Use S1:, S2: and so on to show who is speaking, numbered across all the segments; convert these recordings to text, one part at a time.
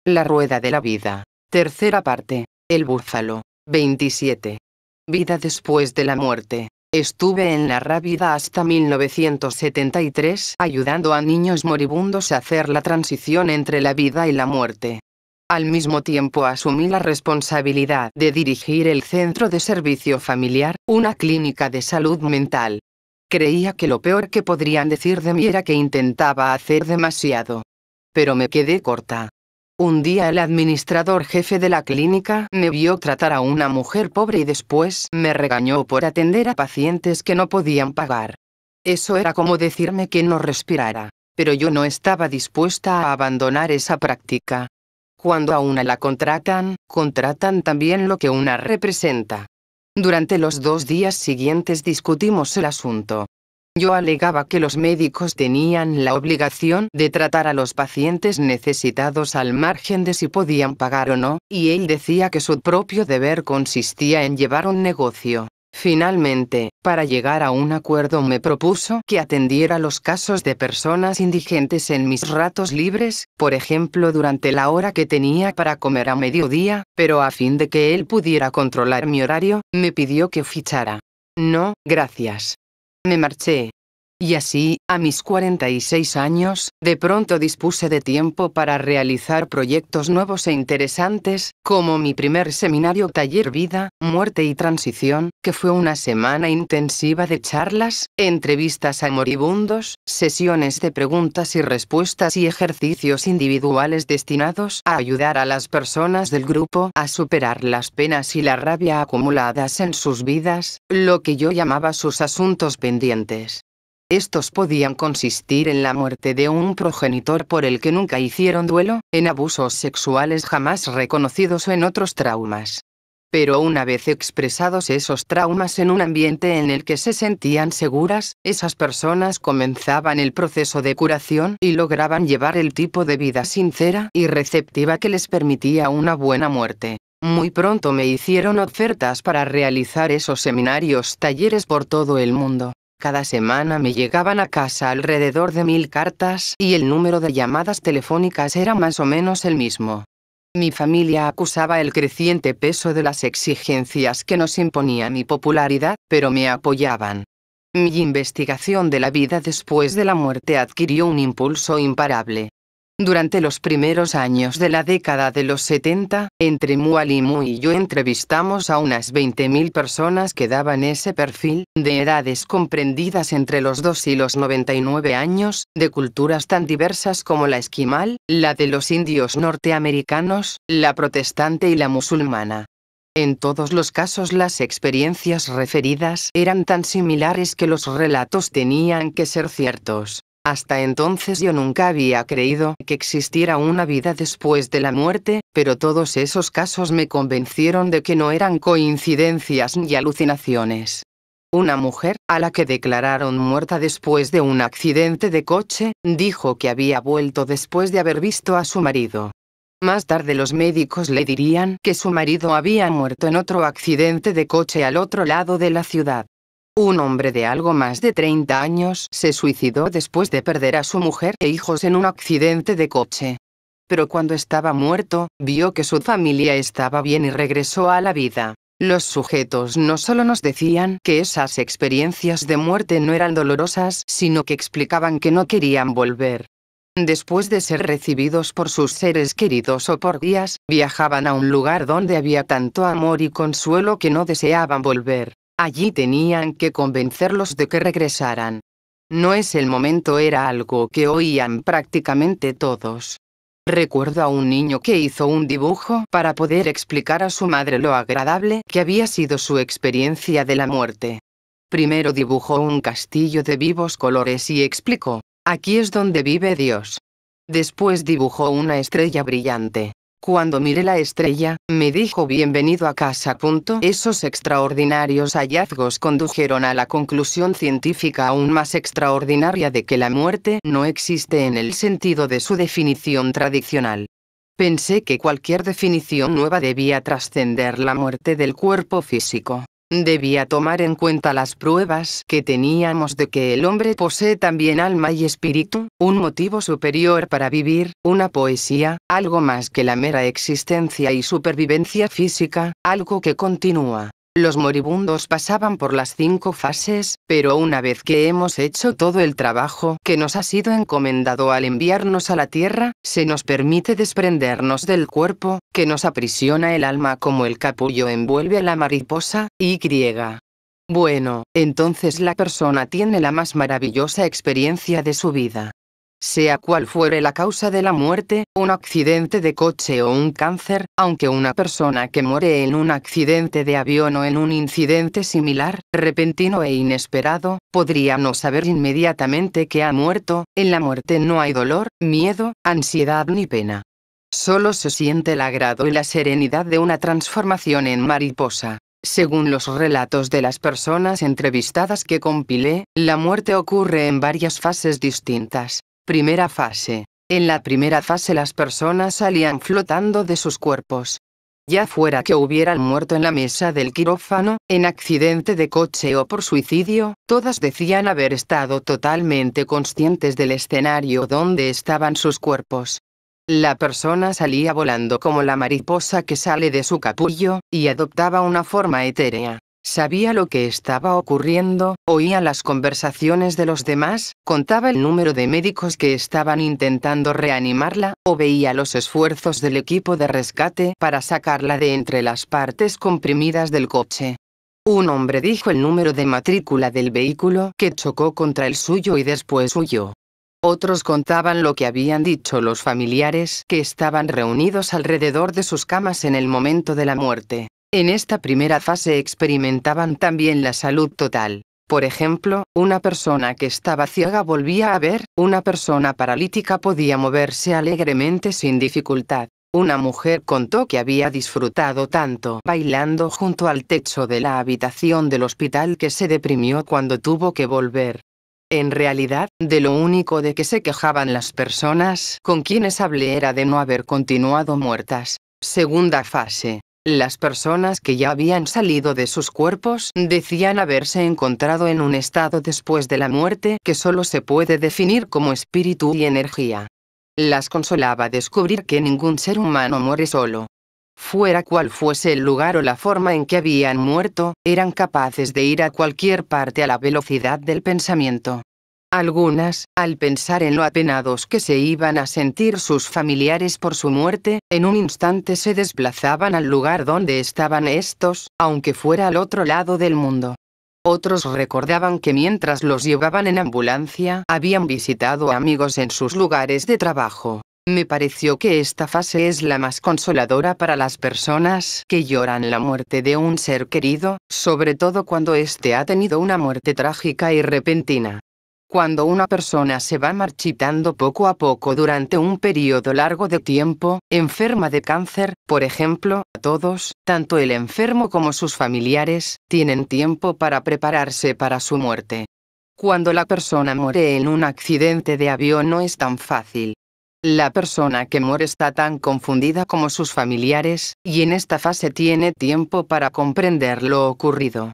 S1: La rueda de la vida. Tercera parte. El búfalo. 27. Vida después de la muerte. Estuve en la Rábida hasta 1973 ayudando a niños moribundos a hacer la transición entre la vida y la muerte. Al mismo tiempo asumí la responsabilidad de dirigir el Centro de Servicio Familiar, una clínica de salud mental. Creía que lo peor que podrían decir de mí era que intentaba hacer demasiado. Pero me quedé corta. Un día el administrador jefe de la clínica me vio tratar a una mujer pobre y después me regañó por atender a pacientes que no podían pagar. Eso era como decirme que no respirara, pero yo no estaba dispuesta a abandonar esa práctica. Cuando a una la contratan también lo que una representa. Durante los 2 días siguientes discutimos el asunto. Yo alegaba que los médicos tenían la obligación de tratar a los pacientes necesitados al margen de si podían pagar o no, y él decía que su propio deber consistía en llevar un negocio. Finalmente, para llegar a un acuerdo me propuso que atendiera los casos de personas indigentes en mis ratos libres, por ejemplo durante la hora que tenía para comer a mediodía, pero a fin de que él pudiera controlar mi horario, me pidió que fichara. No, gracias. Me marché. Y así, a mis 46 años, de pronto dispuse de tiempo para realizar proyectos nuevos e interesantes, como mi primer seminario taller Vida, Muerte y Transición, que fue una semana intensiva de charlas, entrevistas a moribundos, sesiones de preguntas y respuestas y ejercicios individuales destinados a ayudar a las personas del grupo a superar las penas y la rabia acumuladas en sus vidas, lo que yo llamaba sus asuntos pendientes. Estos podían consistir en la muerte de un progenitor por el que nunca hicieron duelo, en abusos sexuales jamás reconocidos o en otros traumas. Pero una vez expresados esos traumas en un ambiente en el que se sentían seguras, esas personas comenzaban el proceso de curación y lograban llevar el tipo de vida sincera y receptiva que les permitía una buena muerte. Muy pronto me hicieron ofertas para realizar esos seminarios talleres por todo el mundo. Cada semana me llegaban a casa alrededor de 1000 cartas y el número de llamadas telefónicas era más o menos el mismo. Mi familia acusaba el creciente peso de las exigencias que nos imponía mi popularidad, pero me apoyaban. Mi investigación de la vida después de la muerte adquirió un impulso imparable. Durante los primeros años de la década de los 70, entre Mualimu y yo entrevistamos a unas 20.000 personas que daban ese perfil, de edades comprendidas entre los 2 y los 99 años, de culturas tan diversas como la esquimal, la de los indios norteamericanos, la protestante y la musulmana. En todos los casos las experiencias referidas eran tan similares que los relatos tenían que ser ciertos. Hasta entonces yo nunca había creído que existiera una vida después de la muerte, pero todos esos casos me convencieron de que no eran coincidencias ni alucinaciones. Una mujer, a la que declararon muerta después de un accidente de coche, dijo que había vuelto después de haber visto a su marido. Más tarde los médicos le dirían que su marido había muerto en otro accidente de coche al otro lado de la ciudad. Un hombre de algo más de 30 años se suicidó después de perder a su mujer e hijos en un accidente de coche. Pero cuando estaba muerto, vio que su familia estaba bien y regresó a la vida. Los sujetos no solo nos decían que esas experiencias de muerte no eran dolorosas, sino que explicaban que no querían volver. Después de ser recibidos por sus seres queridos o por guías, viajaban a un lugar donde había tanto amor y consuelo que no deseaban volver. Allí tenían que convencerlos de que regresaran. No es el momento era algo que oían prácticamente todos. Recuerdo a un niño que hizo un dibujo para poder explicar a su madre lo agradable que había sido su experiencia de la muerte. Primero dibujó un castillo de vivos colores y explicó: "Aquí es donde vive Dios". Después dibujó una estrella brillante. Cuando miré la estrella, me dijo bienvenido a casa. Esos extraordinarios hallazgos condujeron a la conclusión científica aún más extraordinaria de que la muerte no existe en el sentido de su definición tradicional. Pensé que cualquier definición nueva debía trascender la muerte del cuerpo físico. Debía tomar en cuenta las pruebas que teníamos de que el hombre posee también alma y espíritu, un motivo superior para vivir, una poesía, algo más que la mera existencia y supervivencia física, algo que continúa. Los moribundos pasaban por las 5 fases, pero una vez que hemos hecho todo el trabajo que nos ha sido encomendado al enviarnos a la tierra, se nos permite desprendernos del cuerpo, que nos aprisiona el alma como el capullo envuelve a la mariposa, y. Bueno, entonces la persona tiene la más maravillosa experiencia de su vida. Sea cual fuere la causa de la muerte, un accidente de coche o un cáncer, aunque una persona que muere en un accidente de avión o en un incidente similar, repentino e inesperado, podría no saber inmediatamente que ha muerto. En la muerte no hay dolor, miedo, ansiedad ni pena. Solo se siente el agrado y la serenidad de una transformación en mariposa. Según los relatos de las personas entrevistadas que compilé, la muerte ocurre en varias fases distintas. Primera fase. En la primera fase las personas salían flotando de sus cuerpos. Ya fuera que hubieran muerto en la mesa del quirófano, en accidente de coche o por suicidio, todas decían haber estado totalmente conscientes del escenario donde estaban sus cuerpos. La persona salía volando como la mariposa que sale de su capullo, y adoptaba una forma etérea. Sabía lo que estaba ocurriendo, oía las conversaciones de los demás, contaba el número de médicos que estaban intentando reanimarla, o veía los esfuerzos del equipo de rescate para sacarla de entre las partes comprimidas del coche. Un hombre dijo el número de matrícula del vehículo que chocó contra el suyo y después huyó. Otros contaban lo que habían dicho los familiares que estaban reunidos alrededor de sus camas en el momento de la muerte. En esta primera fase experimentaban también la salud total. Por ejemplo, una persona que estaba ciega volvía a ver, una persona paralítica podía moverse alegremente sin dificultad. Una mujer contó que había disfrutado tanto bailando junto al techo de la habitación del hospital que se deprimió cuando tuvo que volver. En realidad, de lo único de que se quejaban las personas con quienes hablé era de no haber continuado muertas. Segunda fase. Las personas que ya habían salido de sus cuerpos decían haberse encontrado en un estado después de la muerte que solo se puede definir como espíritu y energía. Las consolaba descubrir que ningún ser humano muere solo. Fuera cual fuese el lugar o la forma en que habían muerto, eran capaces de ir a cualquier parte a la velocidad del pensamiento. Algunas, al pensar en lo apenados que se iban a sentir sus familiares por su muerte, en un instante se desplazaban al lugar donde estaban estos, aunque fuera al otro lado del mundo. Otros recordaban que mientras los llevaban en ambulancia, habían visitado amigos en sus lugares de trabajo. Me pareció que esta fase es la más consoladora para las personas que lloran la muerte de un ser querido, sobre todo cuando éste ha tenido una muerte trágica y repentina. Cuando una persona se va marchitando poco a poco durante un periodo largo de tiempo, enferma de cáncer, por ejemplo, todos, tanto el enfermo como sus familiares, tienen tiempo para prepararse para su muerte. Cuando la persona muere en un accidente de avión no es tan fácil. La persona que muere está tan confundida como sus familiares, y en esta fase tiene tiempo para comprender lo ocurrido.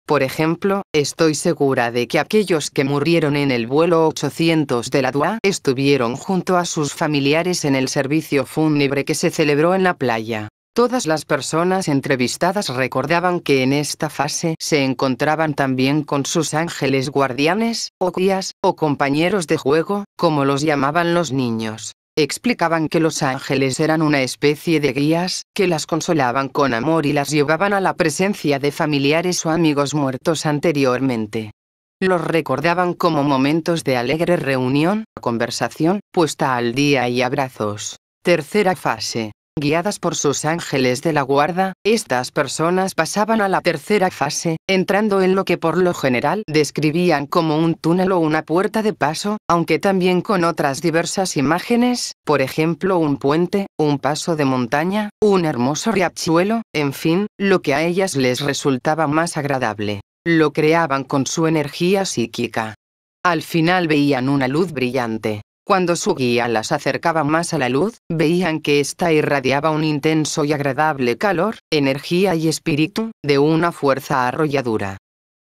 S1: Por ejemplo, estoy segura de que aquellos que murieron en el vuelo 800 de la DUA estuvieron junto a sus familiares en el servicio fúnebre que se celebró en la playa. Todas las personas entrevistadas recordaban que en esta fase se encontraban también con sus ángeles guardianes, o guías, o compañeros de juego, como los llamaban los niños. Explicaban que los ángeles eran una especie de guías, que las consolaban con amor y las llevaban a la presencia de familiares o amigos muertos anteriormente. Los recordaban como momentos de alegre reunión, conversación, puesta al día y abrazos. Tercera fase. Guiadas por sus ángeles de la guarda, estas personas pasaban a la tercera fase, entrando en lo que por lo general describían como un túnel o una puerta de paso, aunque también con otras diversas imágenes, por ejemplo un puente, un paso de montaña, un hermoso riachuelo, en fin, lo que a ellas les resultaba más agradable. Lo creaban con su energía psíquica. Al final veían una luz brillante. Cuando su guía las acercaba más a la luz, veían que ésta irradiaba un intenso y agradable calor, energía y espíritu, de una fuerza arrolladora.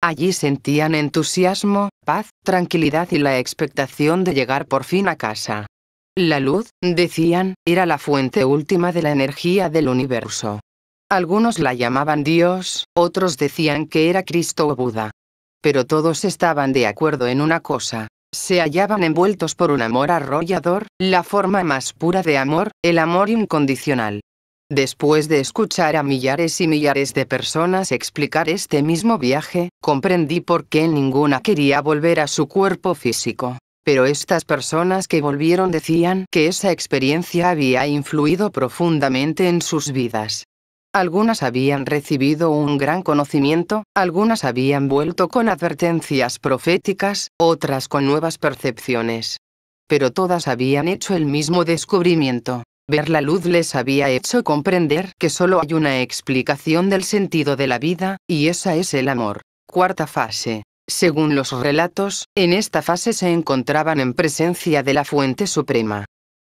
S1: Allí sentían entusiasmo, paz, tranquilidad y la expectación de llegar por fin a casa. La luz, decían, era la fuente última de la energía del universo. Algunos la llamaban Dios, otros decían que era Cristo o Buda. Pero todos estaban de acuerdo en una cosa. Se hallaban envueltos por un amor arrollador, la forma más pura de amor, el amor incondicional. Después de escuchar a millares y millares de personas explicar este mismo viaje, comprendí por qué ninguna quería volver a su cuerpo físico. Pero estas personas que volvieron decían que esa experiencia había influido profundamente en sus vidas. Algunas habían recibido un gran conocimiento, algunas habían vuelto con advertencias proféticas, otras con nuevas percepciones. Pero todas habían hecho el mismo descubrimiento. Ver la luz les había hecho comprender que solo hay una explicación del sentido de la vida, y esa es el amor. Cuarta fase. Según los relatos, en esta fase se encontraban en presencia de la Fuente Suprema.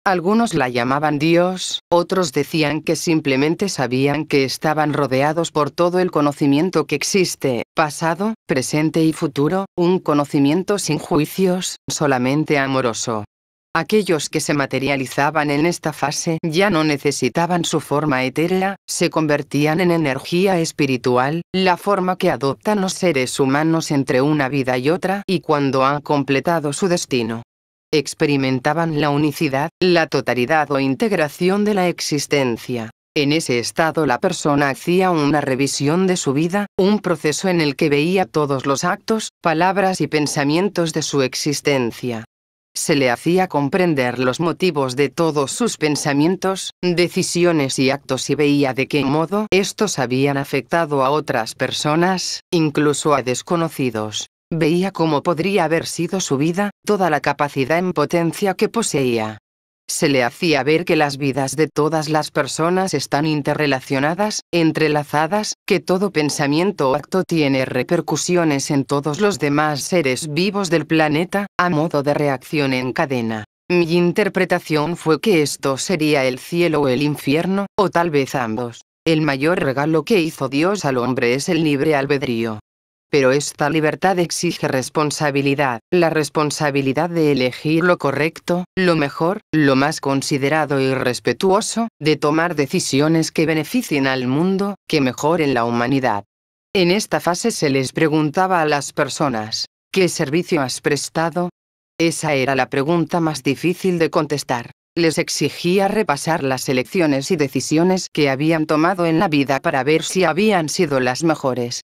S1: Algunos la llamaban Dios, otros decían que simplemente sabían que estaban rodeados por todo el conocimiento que existe, pasado, presente y futuro, un conocimiento sin juicios, solamente amoroso. Aquellos que se materializaban en esta fase ya no necesitaban su forma etérea, se convertían en energía espiritual, la forma que adoptan los seres humanos entre una vida y otra, y cuando han completado su destino, experimentaban la unicidad, la totalidad o integración de la existencia. En ese estado la persona hacía una revisión de su vida, un proceso en el que veía todos los actos, palabras y pensamientos de su existencia. Se le hacía comprender los motivos de todos sus pensamientos, decisiones y actos y veía de qué modo estos habían afectado a otras personas, incluso a desconocidos. Veía cómo podría haber sido su vida, toda la capacidad en potencia que poseía. Se le hacía ver que las vidas de todas las personas están interrelacionadas, entrelazadas, que todo pensamiento o acto tiene repercusiones en todos los demás seres vivos del planeta, a modo de reacción en cadena. Mi interpretación fue que esto sería el cielo o el infierno, o tal vez ambos. El mayor regalo que hizo Dios al hombre es el libre albedrío. Pero esta libertad exige responsabilidad, la responsabilidad de elegir lo correcto, lo mejor, lo más considerado y respetuoso, de tomar decisiones que beneficien al mundo, que mejoren la humanidad. En esta fase se les preguntaba a las personas, ¿qué servicio has prestado? Esa era la pregunta más difícil de contestar. Les exigía repasar las elecciones y decisiones que habían tomado en la vida para ver si habían sido las mejores.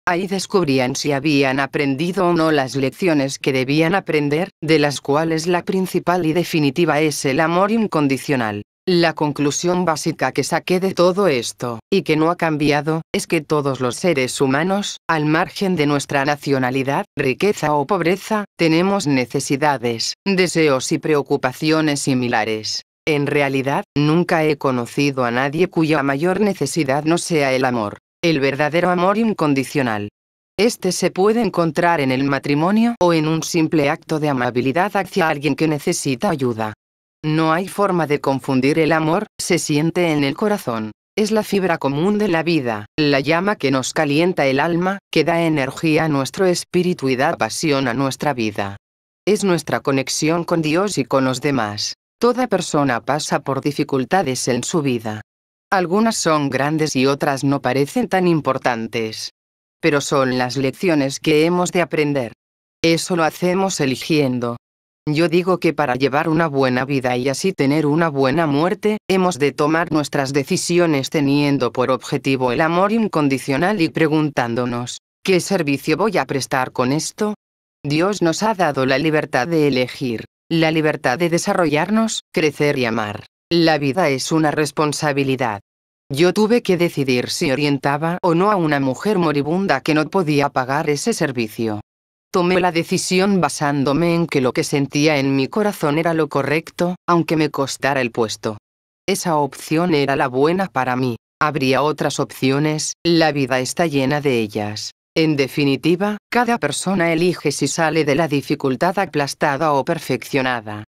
S1: Ahí descubrían si habían aprendido o no las lecciones que debían aprender, de las cuales la principal y definitiva es el amor incondicional. La conclusión básica que saqué de todo esto, y que no ha cambiado, es que todos los seres humanos, al margen de nuestra nacionalidad, riqueza o pobreza, tenemos necesidades, deseos y preocupaciones similares. En realidad, nunca he conocido a nadie cuya mayor necesidad no sea el amor. El verdadero amor incondicional. Este se puede encontrar en el matrimonio o en un simple acto de amabilidad hacia alguien que necesita ayuda. No hay forma de confundir el amor, se siente en el corazón. Es la fibra común de la vida, la llama que nos calienta el alma, que da energía a nuestro espíritu y da pasión a nuestra vida. Es nuestra conexión con Dios y con los demás. Toda persona pasa por dificultades en su vida. Algunas son grandes y otras no parecen tan importantes. Pero son las lecciones que hemos de aprender. Eso lo hacemos eligiendo. Yo digo que para llevar una buena vida y así tener una buena muerte, hemos de tomar nuestras decisiones teniendo por objetivo el amor incondicional y preguntándonos, ¿qué servicio voy a prestar con esto? Dios nos ha dado la libertad de elegir, la libertad de desarrollarnos, crecer y amar. La vida es una responsabilidad. Yo tuve que decidir si orientaba o no a una mujer moribunda que no podía pagar ese servicio. Tomé la decisión basándome en que lo que sentía en mi corazón era lo correcto, aunque me costara el puesto. Esa opción era la buena para mí. Habría otras opciones, la vida está llena de ellas. En definitiva, cada persona elige si sale de la dificultad aplastada o perfeccionada.